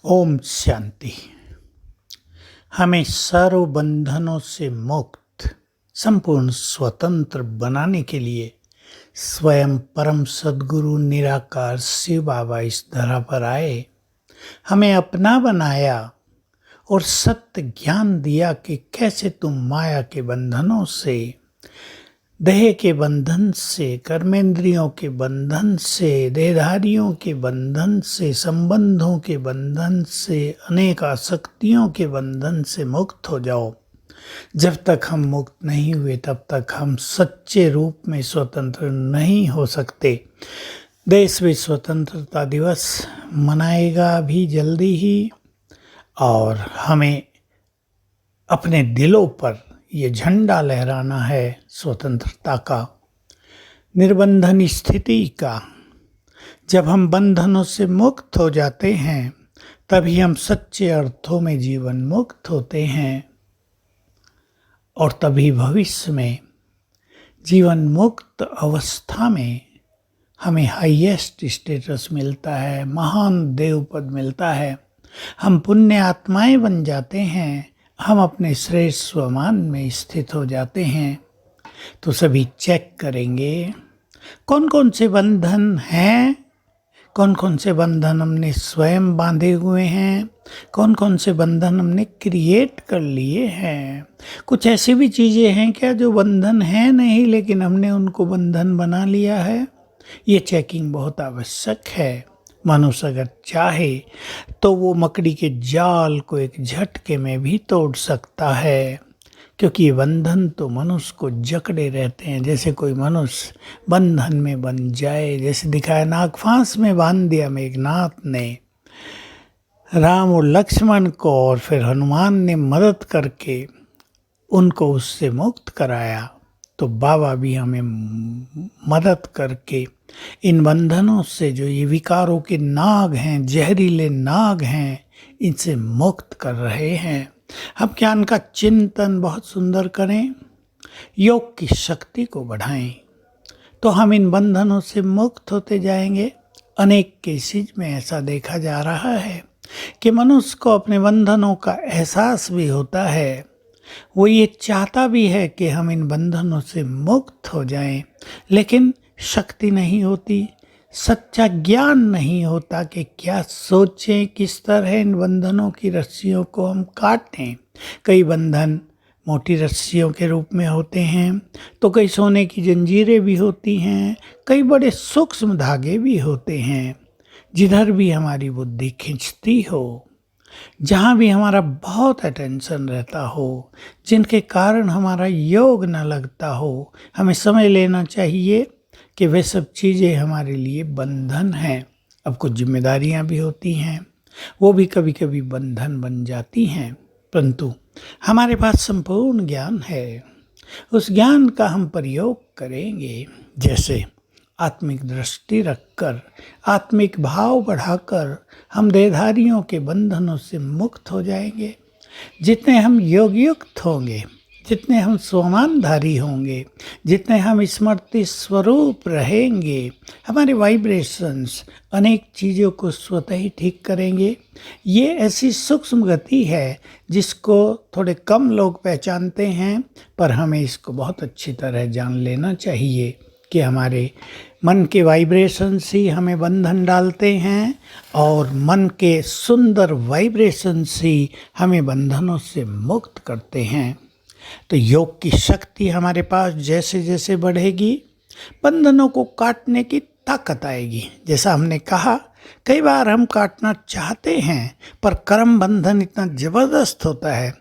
ओम शांति। हमें सर्व बंधनों से मुक्त संपूर्ण स्वतंत्र बनाने के लिए स्वयं परम सद्गुरु निराकार शिव बाबा इस धरा पर आए, हमें अपना बनाया और सत्य ज्ञान दिया कि कैसे तुम माया के बंधनों से, देह के बंधन से, कर्मेंद्रियों के बंधन से, देहधारियों के बंधन से, संबंधों के बंधन से, अनेक आसक्तियों के बंधन से मुक्त हो जाओ। जब तक हम मुक्त नहीं हुए तब तक हम सच्चे रूप में स्वतंत्र नहीं हो सकते। देश में स्वतंत्रता दिवस मनाएगा अभी जल्दी ही, और हमें अपने दिलों पर ये झंडा लहराना है स्वतंत्रता का, निर्बंधन स्थिति का। जब हम बंधनों से मुक्त हो जाते हैं तभी हम सच्चे अर्थों में जीवन मुक्त होते हैं, और तभी भविष्य में जीवन मुक्त अवस्था में हमें हाईएस्ट स्टेटस मिलता है, महान देव पद मिलता है। हम पुण्य आत्माएं बन जाते हैं, हम अपने श्रेष्ठ स्वमान में स्थित हो जाते हैं। तो सभी चेक करेंगे कौन कौन से बंधन हैं, कौन कौन से बंधन हमने स्वयं बांधे हुए हैं, कौन कौन से बंधन हमने क्रिएट कर लिए हैं। कुछ ऐसी भी चीज़ें हैं क्या जो बंधन है नहीं लेकिन हमने उनको बंधन बना लिया है। ये चेकिंग बहुत आवश्यक है। मनुष्य अगर चाहे तो वो मकड़ी के जाल को एक झटके में भी तोड़ सकता है, क्योंकि ये बंधन तो मनुष्य को जकड़े रहते हैं। जैसे कोई मनुष्य बंधन में बन जाए, जैसे दिखाया नागफांस में बांध दिया मेघनाथ ने राम और लक्ष्मण को, और फिर हनुमान ने मदद करके उनको उससे मुक्त कराया। तो बाबा भी हमें मदद करके इन बंधनों से, जो ये विकारों के नाग हैं, जहरीले नाग हैं, इनसे मुक्त कर रहे हैं। हम ज्ञान का चिंतन बहुत सुंदर करें, योग की शक्ति को बढ़ाएं, तो हम इन बंधनों से मुक्त होते जाएंगे। अनेक केसेज में ऐसा देखा जा रहा है कि मनुष्य को अपने बंधनों का एहसास भी होता है, वो ये चाहता भी है कि हम इन बंधनों से मुक्त हो जाएं, लेकिन शक्ति नहीं होती, सच्चा ज्ञान नहीं होता कि क्या सोचें, किस तरह इन बंधनों की रस्सियों को हम काटें। कई बंधन मोटी रस्सियों के रूप में होते हैं, तो कई सोने की जंजीरें भी होती हैं, कई बड़े सूक्ष्म धागे भी होते हैं। जिधर भी हमारी बुद्धि खींचती हो, जहाँ भी हमारा बहुत अटेंशन रहता हो, जिनके कारण हमारा योग न लगता हो, हमें समझ लेना चाहिए कि वे सब चीज़ें हमारे लिए बंधन हैं। अब कुछ जिम्मेदारियाँ भी होती हैं, वो भी कभी कभी बंधन बन जाती हैं, परंतु हमारे पास संपूर्ण ज्ञान है। उस ज्ञान का हम प्रयोग करेंगे, जैसे आत्मिक दृष्टि रखकर, आत्मिक भाव बढ़ाकर हम देहधारियों के बंधनों से मुक्त हो जाएंगे। जितने हम योग युक्त होंगे, जितने हम स्वमानधारी होंगे, जितने हम स्मृति स्वरूप रहेंगे, हमारे वाइब्रेशंस अनेक चीज़ों को स्वतः ही ठीक करेंगे। ये ऐसी सूक्ष्म गति है जिसको थोड़े कम लोग पहचानते हैं, पर हमें इसको बहुत अच्छी तरह जान लेना चाहिए कि हमारे मन के वाइब्रेशंस ही हमें बंधन डालते हैं, और मन के सुंदर वाइब्रेशंस ही हमें बंधनों से मुक्त करते हैं। तो योग की शक्ति हमारे पास जैसे जैसे बढ़ेगी, बंधनों को काटने की ताकत आएगी। जैसा हमने कहा, कई बार हम काटना चाहते हैं पर कर्म बंधन इतना ज़बरदस्त होता है,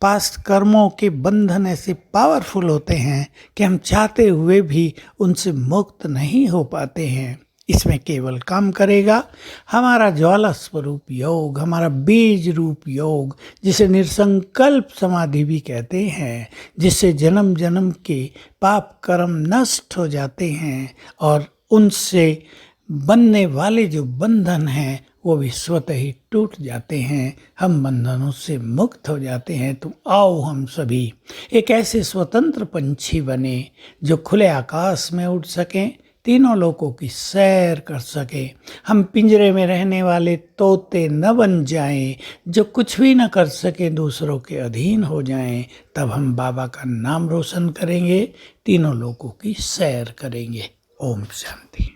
पास्ट कर्मों के बंधन ऐसे पावरफुल होते हैं कि हम चाहते हुए भी उनसे मुक्त नहीं हो पाते हैं। इसमें केवल काम करेगा हमारा ज्वाला स्वरूप योग, हमारा बीज रूप योग, जिसे निसंकल्प समाधि भी कहते हैं, जिससे जन्म जन्म के पाप कर्म नष्ट हो जाते हैं, और उनसे बनने वाले जो बंधन हैं वो भी स्वतः ही टूट जाते हैं। हम बंधनों से मुक्त हो जाते हैं। तो आओ हम सभी एक ऐसे स्वतंत्र पंछी बने जो खुले आकाश में उड़ सकें, तीनों लोकों की सैर कर सके। हम पिंजरे में रहने वाले तोते न बन जाएं, जो कुछ भी न कर सके दूसरों के अधीन हो जाएं। तब हम बाबा का नाम रोशन करेंगे, तीनों लोकों की सैर करेंगे। ओम शांति।